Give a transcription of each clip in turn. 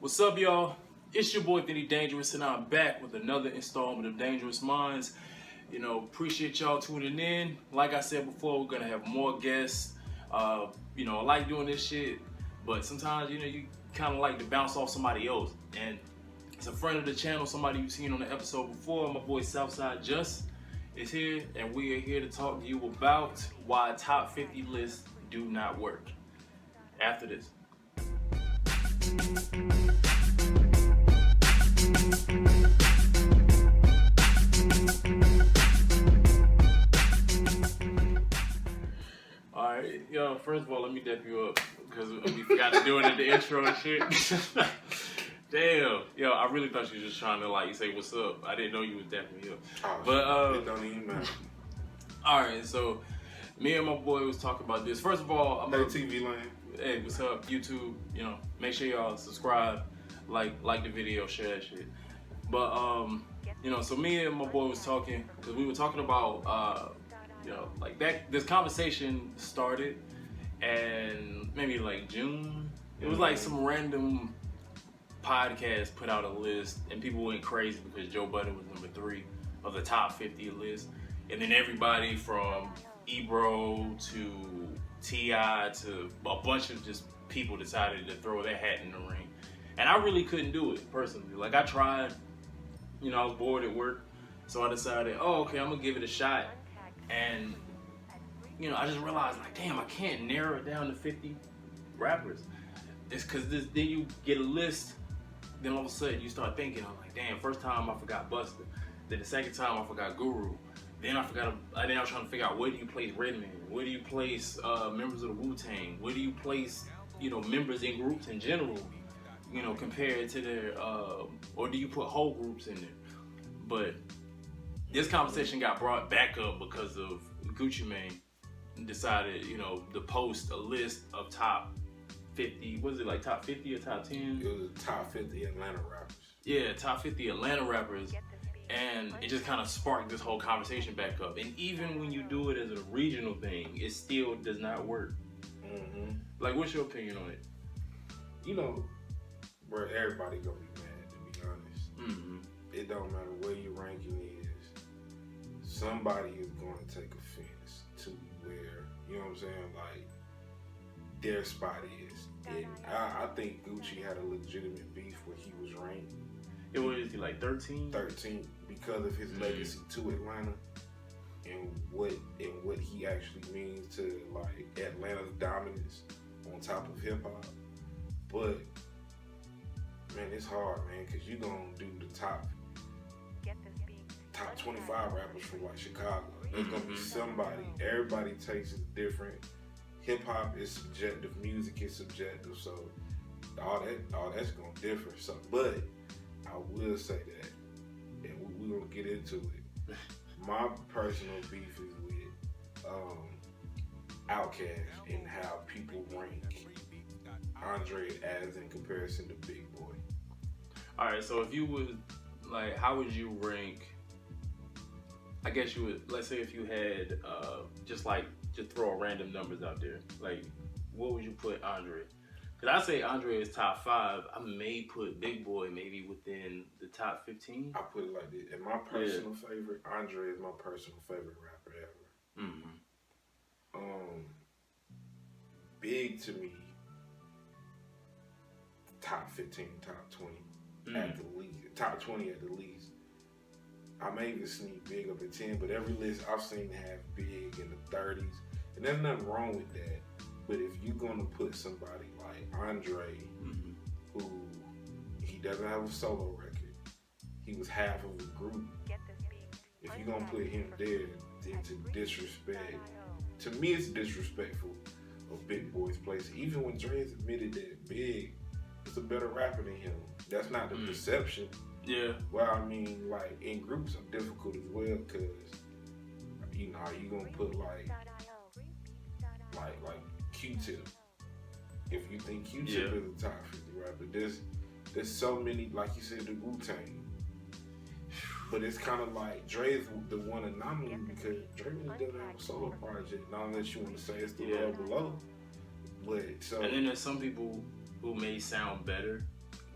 What's up, y'all? It's your boy Vinnie-Dangerous, and I'm back with another installment of Dangerous Minds. Appreciate y'all tuning in. Like I said before, we're gonna have more guests. I like doing this shit, but sometimes you kind of like to bounce off somebody else. And it's a friend of the channel, somebody you've seen on the episode before. My boy Southside Just is here, and we are here to talk to you about why top 50 lists do not work. After this. Alright, yo, first of all, let me dap you up because we forgot to do it at the intro and shit. Damn, yo, I really thought you were just trying to say what's up. I didn't know you was dapping me up. But it don't even matter. Alright, so me and my boy was talking about this. First of all, I'm TV Land. Hey, what's up, YouTube? Make sure y'all subscribe, like the video, share that shit. But so me and my boy was talking because we were talking about this conversation started and maybe June. It was like some random podcast put out a list and people went crazy because Joe Budden was number 3 of the top 50 list, and then everybody from Ebro to T.I. to a bunch of just people decided to throw their hat in the ring. And I really couldn't do it personally. I tried, I was bored at work, so I decided, okay, I'm gonna give it a shot. And I just realized, damn, I can't narrow it down to 50 rappers. It's because then you get a list, then all of a sudden you start thinking, I'm like, damn, first time I forgot Buster. Then the second time I forgot Guru. Then I was trying to figure out, where do you place Redman? Where do you place members of the Wu-Tang? Where do you place, members in groups in general, compared to their, or do you put whole groups in there? But this conversation got brought back up because of Gucci Mane decided, to post a list of top 50, was it top 50 or top 10? It was top 50 Atlanta rappers. Yeah, top 50 Atlanta rappers. And it just kind of sparked this whole conversation back up. And even when you do it as a regional thing, it still does not work. Mm-hmm. What's your opinion on it? Bro, everybody gonna be mad, to be honest. Mm-hmm. It don't matter where your ranking is. Somebody is going to take offense to where, their spot is. And I think Gucci had a legitimate beef where he was ranked. It was 13? 13 because of his legacy to Atlanta and what he actually means to Atlanta's dominance on top of hip hop. But man, it's hard, man, because you're gonna do the top 25 rappers from Chicago. There's gonna be somebody. Everybody takes it different. Hip hop is subjective, music is subjective, so all that's gonna differ. So, but I will say that, and we're gonna get into it. My personal beef is with Outkast and how people rank Andre as in comparison to Big Boy. Alright, so if you would, how would you rank, I guess you would, let's say if you had, just throw random numbers out there, what would you put Andre? Because I say Andre is top 5. I may put Big Boy maybe within the top 15. I put it like this. And my personal favorite, Andre is my personal favorite rapper ever. Mm-hmm. Big to me, top 15, top 20 at the least. Top 20 at the least. I may even sneak Big up at 10, but every list I've seen have Big in the 30s. And there's nothing wrong with that. But if you're gonna put somebody like Andre, who he doesn't have a solo record, he was half of a group. If you're gonna put him there, then to disrespect, to me it's disrespectful of Big Boy's place. Even when Dre's admitted that Big is a better rapper than him, that's not the perception. Yeah. Well, in groups are difficult as well, because are you gonna put like Q-Tip? If you think Q-Tip is a top 50 rapper, there's so many, like you said, the Wu-Tang. But it's kind of Dre's the one anomaly because Dre really doesn't have a solo project, not unless you want to say it's the Love Below. But so. And then there's some people who may sound better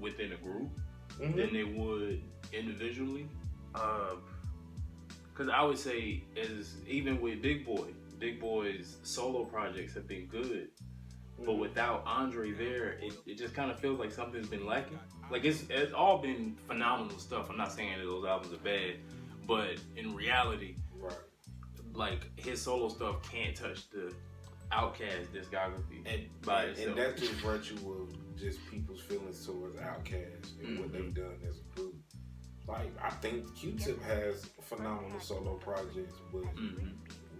within a group than they would individually. Because I would say, as even with Big Boy's solo projects have been good, but without Andre there, it just kind of feels like something's been lacking. Like it's all been phenomenal stuff. I'm not saying that those albums are bad, but in reality, like his solo stuff can't touch the Outkast discography by itself. And that's just virtue of just people's feelings towards Outkast and what they've done as a group. Like, I think Q-Tip has phenomenal solo projects, but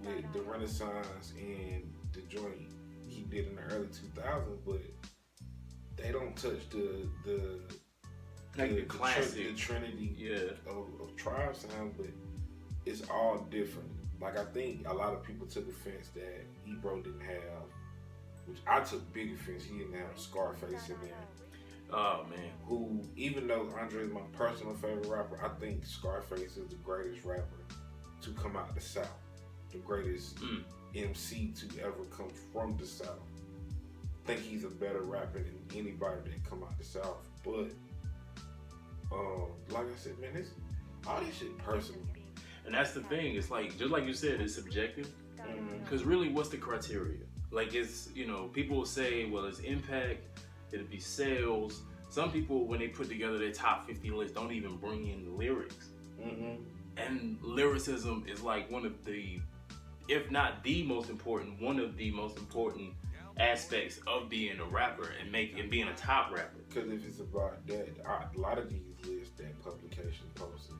with the Renaissance and the joint he did in the early 2000s, but they don't touch the classic, the trinity of Tribe sound, but it's all different. Like, I think a lot of people took offense that Ebro didn't have, which I took big offense, he didn't have Scarface in there. Oh man. Who, even though Andre is my personal favorite rapper, I think Scarface is the greatest rapper to come out the South. The greatest MC to ever come from the South. I think he's a better rapper than anybody that come out the South. But like I said, man, all this shit personal. And that's the thing. It's like, just like you said, it's subjective. Because really, what's the criteria? Like, it's, people will say, well, it's impact, it'll be sales. Some people, when they put together their top 50 list, don't even bring in the lyrics. And lyricism is like one of the, if not the most important, one of the most important aspects of being a rapper and being a top rapper. Because if it's about that, a lot of these lists that publication posted,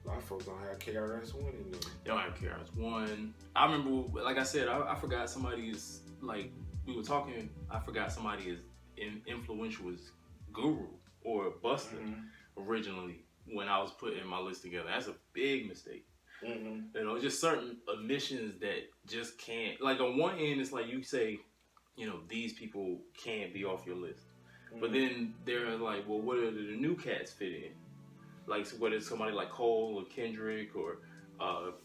a lot of folks don't have KRS-One in there. They don't have KRS-One. I remember, like I said, I forgot somebody's, like, we were talking, I forgot somebody as influential as Guru or Busta originally when I was putting my list together. That's a big mistake. Just certain omissions that just can't, like on one end, it's like you say, these people can't be off your list. But then they're like, well, what do the new cats fit in? Like, so whether it's somebody like Cole or Kendrick or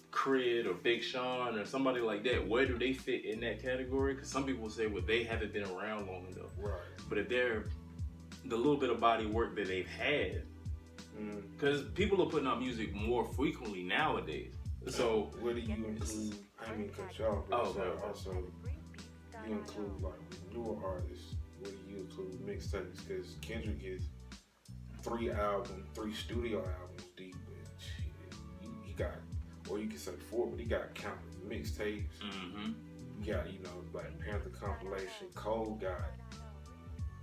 Crid or Big Sean or somebody like that, where do they fit in that category? Because some people say, well, they haven't been around long enough. Right. But if they're the little bit of body work that they've had, because people are putting out music more frequently nowadays. So where do you include? I mean, cut y'all, but also you include like newer artists. Where do you include mixtapes? Because Kendrick is 3 studio albums deep, and shit, he got, or you can say 4, but he got countless mixtapes. You got, Black Panther compilation. Cole got,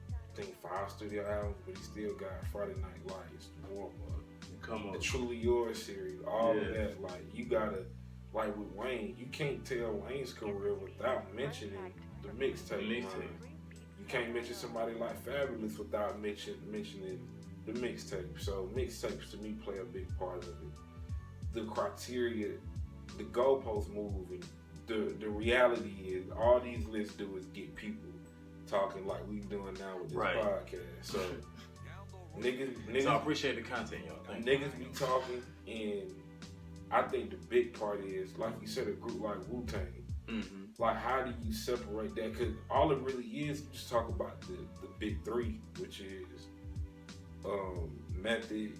I think, 5 studio albums, but he still got Friday Night Lights, Warm Up, come on, the Truly Yours series, all of that. Like, you gotta, like with Wayne, you can't tell Wayne's career without mentioning the mixtape. You can't mention somebody like Fabulous without mentioning the mixtape. So mixtapes to me play a big part of it. The criteria, the goalposts move, and the reality is all these lists do is get people talking like we doing now with this podcast. So niggas. So I appreciate the content, y'all. Niggas be talking, and I think the big part is, like you said, a group like Wu-Tang. Like, how do you separate that? Because all it really is just talk about the big 3, which is Method,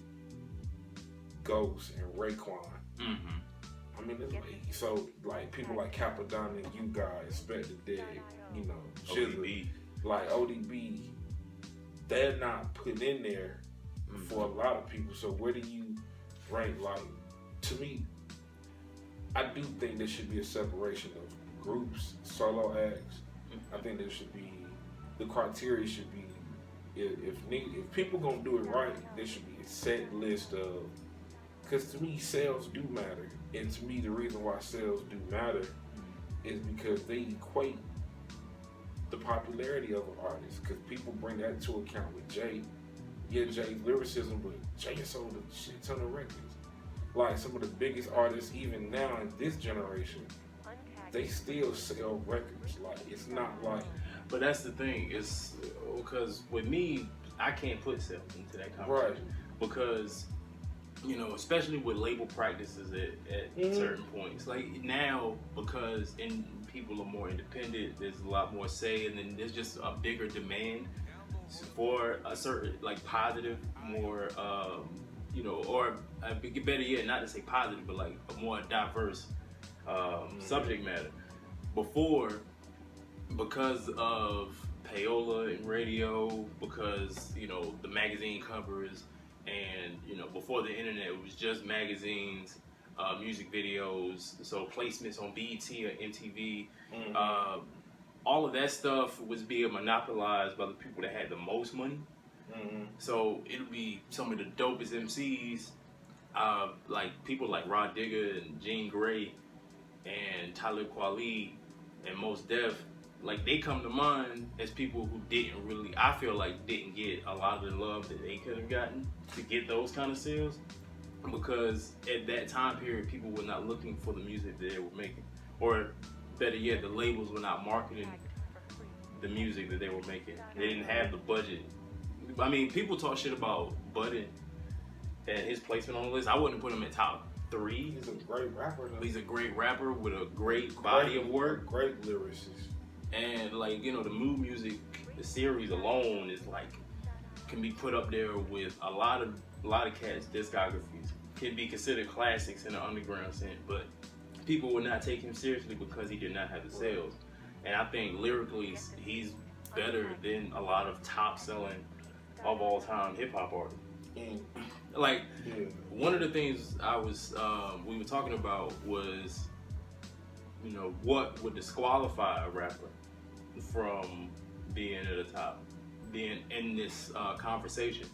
Ghost, and Raekwon. I mean, it's like, so like people like Capadonna and You Guys, Expect the Dead, ODB. Like ODB, they're not put in there for a lot of people. So where do you rank? Like, to me, I do think there should be a separation of groups, solo acts. I think there should be, the criteria should be, if people gonna do it right, there should be a set list of, because to me, sales do matter. And to me, the reason why sales do matter is because they equate the popularity of an artist. Because people bring that into account with Jay. Yeah, Jay's lyricism, but Jay has sold a shit ton of records. Like, some of the biggest artists, even now in this generation, they still sell records. Like, it's not like... But that's the thing. It's because with me, I can't put sales into that conversation. Right. Because... especially with label practices at certain points. Like now, because people are more independent, there's a lot more say, and then there's just a bigger demand for a certain like positive, more or better yet, not to say positive, but like a more diverse subject matter. Before, because of payola and radio, because the magazine covers, and before the internet, it was just magazines, music videos, so placements on BET or MTV. All of that stuff was being monopolized by the people that had the most money. So it'll be some of the dopest MCs, like people like Rod Digger and Jean Grey and Talib Kweli and Mos Def. Like, they come to mind as people who I feel like didn't get a lot of the love that they could have gotten to get those kind of sales, because at that time period, people were not looking for the music that they were making, or better yet, the labels were not marketing the music that they were making. They didn't have the budget. I mean, people talk shit about Budden and his placement on the list. I wouldn't put him in top 3. He's a great rapper, though. He's a great rapper with a great body of work. Great lyricist. And like, the Mood Music, the series alone is like, can be put up there with a lot of cats' discographies. Can be considered classics in the underground sense, but people would not take him seriously because he did not have the sales. And I think lyrically, he's better than a lot of top-selling of all time hip hop artists. Like, one of the things we were talking about was, what would disqualify a rapper from being at the top, being in this conversation.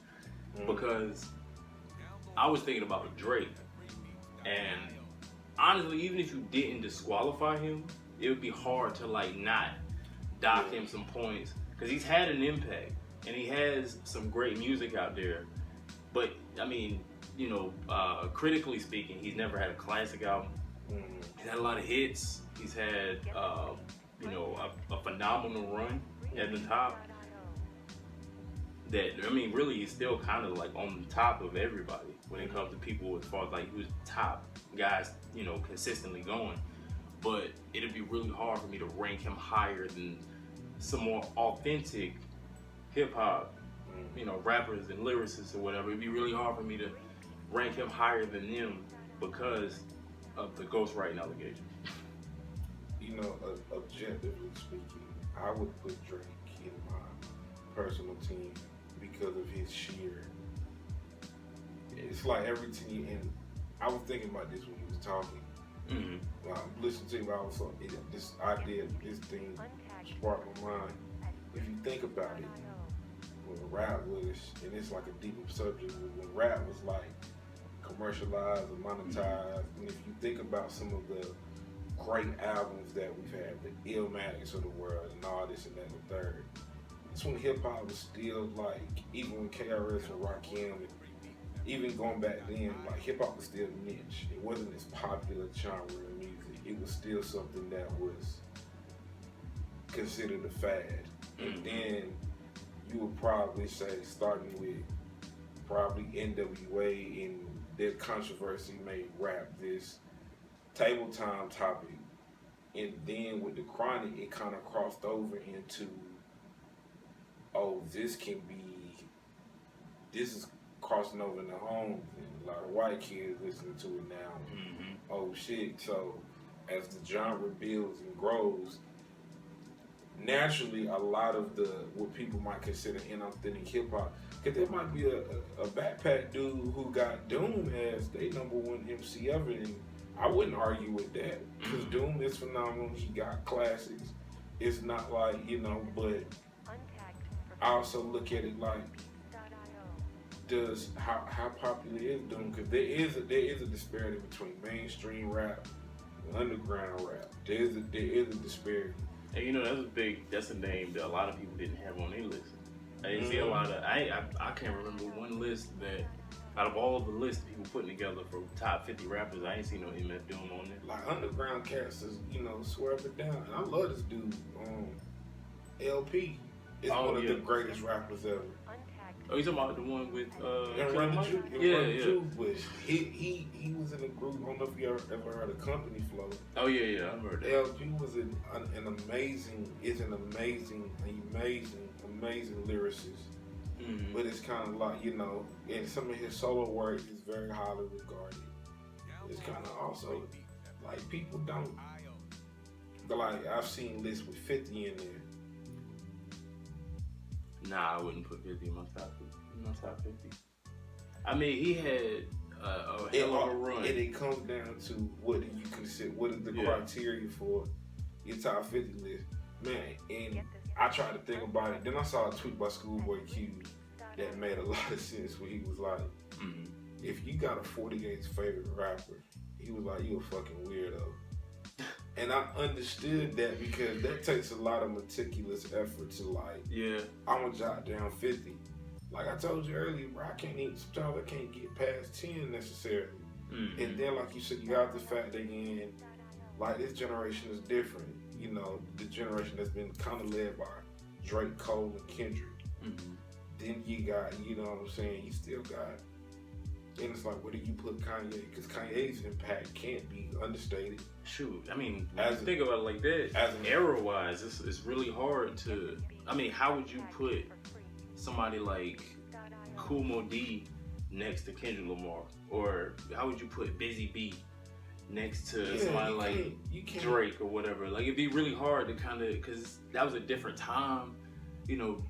Because I was thinking about Drake, and honestly, even if you didn't disqualify him, it would be hard to like not dock him some points, because he's had an impact and he has some great music out there. But I mean, critically speaking, he's never had a classic album. He's had a lot of hits. He's had a phenomenal run at the top. That, I mean, really, he's still kind of like on top of everybody when it comes to people as far as like who's top guys, consistently going. But it'd be really hard for me to rank him higher than some more authentic hip hop, rappers and lyricists or whatever. It'd be really hard for me to rank him higher than them because of the ghostwriting allegations. Objectively speaking, I would put Drake in my personal team because of his sheer. It's like every team, and I was thinking about this when he was talking. When I'm listening to him, this idea, this thing sparked my mind. If you think about it, when rap was, and it's like a deeper subject, when rap was like commercialized and monetized, and if you think about some of the great albums that we've had, the Illmatics of the world, and all this and that and the third, it's when hip hop was still like, even when KRS and Rakim, even going back then, like hip hop was still niche. It wasn't this popular genre of music. It was still something that was considered a fad. And then you would probably say, starting with probably NWA and their controversy made rap this table time topic. And then with the Chronic, it kind of crossed over into, this is crossing over into homes, and a lot of white kids listening to it now. Oh shit. So as the genre builds and grows, naturally a lot of what people might consider inauthentic hip hop, because there might be a backpack dude who got Doom as their #1 MC ever, and I wouldn't argue with that, because Doom is phenomenal. He got classics. It's not like, but I also look at it like, how popular is Doom? Because there is a disparity between mainstream rap and underground rap. There is a disparity. And that's a name that a lot of people didn't have on their list. I didn't see a lot of, I can't remember one list that, out of all the lists people putting together for top 50 rappers, I ain't seen no MF Doom on there. Like underground cats is, swear up and down. And I love this dude, LP. Is one of the greatest rappers ever. Oh, you talking about the one with Run the Juice? Yeah. But he was in a group. I don't know if you ever heard of Company Flow. Oh yeah, I heard that. LP was an amazing amazing lyricist. Mm-hmm. But it's kind of like, you know, and some of his solo work is very highly regarded. It's kind of also like people don't. Like I've seen lists with 50 in there. Nah, I wouldn't put 50 in my top 50. I mean, he had a hell of a run. And it comes down to what do you consider? What is the criteria for your top 50 list, man? And I tried to think about it. Then I saw a tweet by Schoolboy Q that made a lot of sense. Where he was like, "If you got a 48's favorite rapper," he was like, "You a fucking weirdo." And I understood that because that takes a lot of meticulous effort to like, I'm gonna jot down 50. Like I told you earlier, bro, sometimes I can't get past 10 necessarily. And then like you said, you got to factor in, like this generation is different. You know, the generation that's been kind of led by Drake, Cole, and Kendrick. Then you got, you know what I'm saying, you still got, and it's like, where do you put Kanye? Because Kanye's impact can't be understated. Shoot, I mean, when you think about it like that, era-wise, it's really hard to, I mean, how would you put somebody like Kool Moe Dee next to Kendrick Lamar? Or how would you put Busy B next to somebody like Drake or whatever? Like, it'd be really hard to kind of, because that was a different time, you know,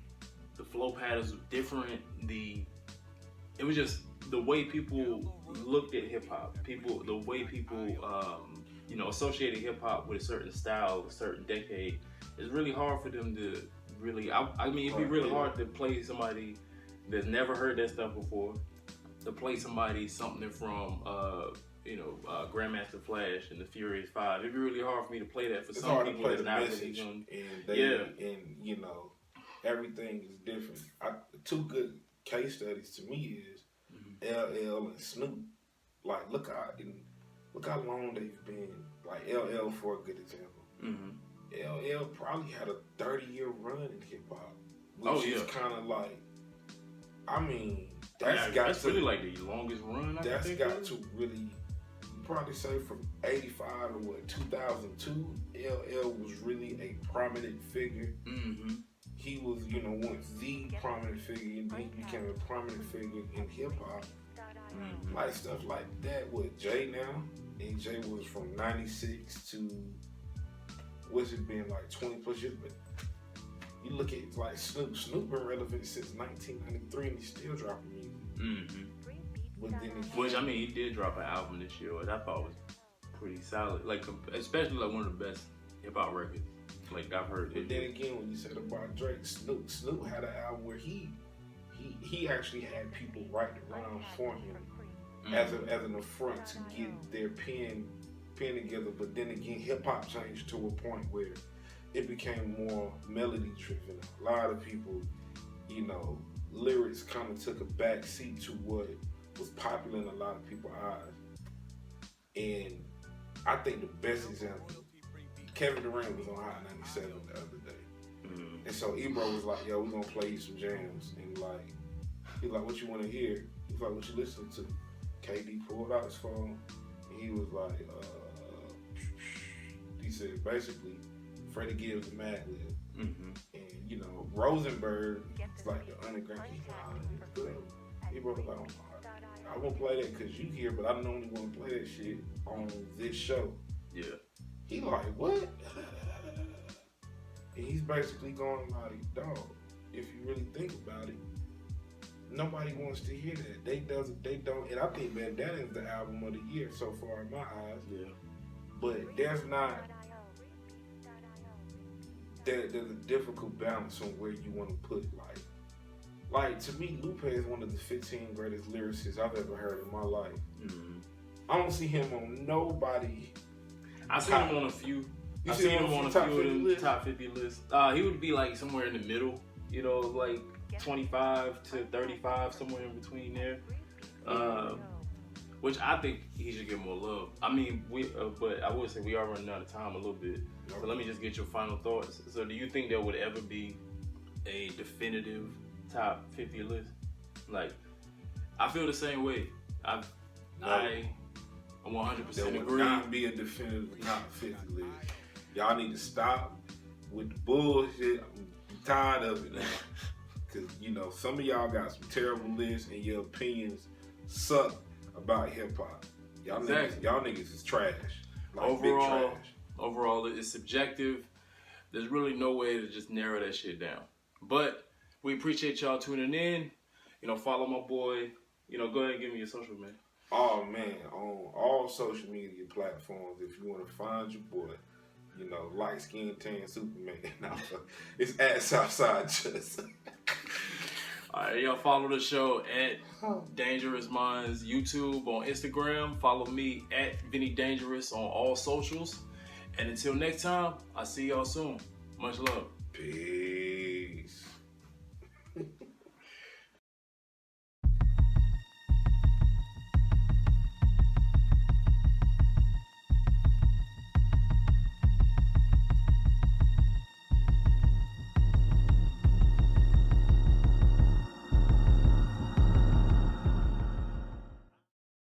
the flow patterns were different, it was just the way people looked at hip-hop, the way people, you know, associated hip-hop with a certain style, a certain decade. It's really hard for them to really, I mean, it'd be really hard to play somebody that's never heard that stuff before, to play somebody something from, you know, Grandmaster Flash and the Furious Five. It'd be really hard for me to play that for some people that's not really going. And you know, everything is different. Two good case studies to me is LL and Snoop. Like, look how long they've been. Like LL for a good example. LL probably had a 30-year run in hip hop, which is kind of like, I mean, that's really like the longest run. That's got to really, you probably say from 85 to 2002, LL was really a prominent figure. He was, you know, once the prominent figure, and then he became a prominent figure in hip hop. Like stuff like that with Jay now, and Jay was from 96 to, what's it been, like 20 plus years, but you look at like Snoop been relevant since 1993 and he's still dropping music. But then which, I mean, he did drop an album this year, which I thought was pretty solid, like especially like one of the best hip hop records like I've heard. But then again, when you said about Drake, Snoop had an album where he actually had people write the rhymes for him as an affront to get their pen together. But then again, hip hop changed to a point where it became more melody driven. A lot of people, you know, lyrics kind of took a back seat to what was popular in a lot of people's eyes. And I think the best example, Kevin Durant was on Hot 97 the other day. And so Ebro was like, yo, we're gonna play you some jams. And like, he's like, what you wanna hear? He's like, what you listening to? KD pulled out his phone and he was like, he said basically, Freddie Gibbs and Mad Lib. And you know, Rosenberg is like the underground. He's like, good. Ebro was like, I won't play that because you here, but I normally want to play that shit on this show. Yeah. He like, what? And he's basically going like, dog, if you really think about it, nobody wants to hear that. They don't, and I think that is the album of the year so far in my eyes. Yeah. But there's a difficult balance on where you want to put like to me, Lupe is one of the 15 greatest lyricists I've ever heard in my life. I don't see him on nobody. I've seen him on a few. I've seen him on a few of them top 50 lists. He would be like somewhere in the middle, you know, like 25 to 35, somewhere in between there. Which I think he should get more love. I mean, but I would say we are running out of time a little bit. So let me just get your final thoughts. So do you think there would ever be a definitive top 50 list? Like, I feel the same way. I 100% there agree. Would not be a definitive top 50 list. Y'all need to stop with the bullshit. I'm Tired of it now. Cause you know some of y'all got some terrible lists and your opinions suck about hip hop. Y'all niggas is trash. Like overall, big trash. Overall, it's subjective. There's really no way to just narrow that shit down. But we appreciate y'all tuning in. You know, follow my boy. You know, go ahead and give me your social, man. Oh man, on all social media platforms, if you want to find your boy, you know, light skin tan Superman. No, it's at Southside Just. Alright, y'all follow the show at Dangerous Minds YouTube on Instagram. Follow me at Vinnie-Dangerous on all socials. And until next time, I'll see y'all soon. Much love. Peace.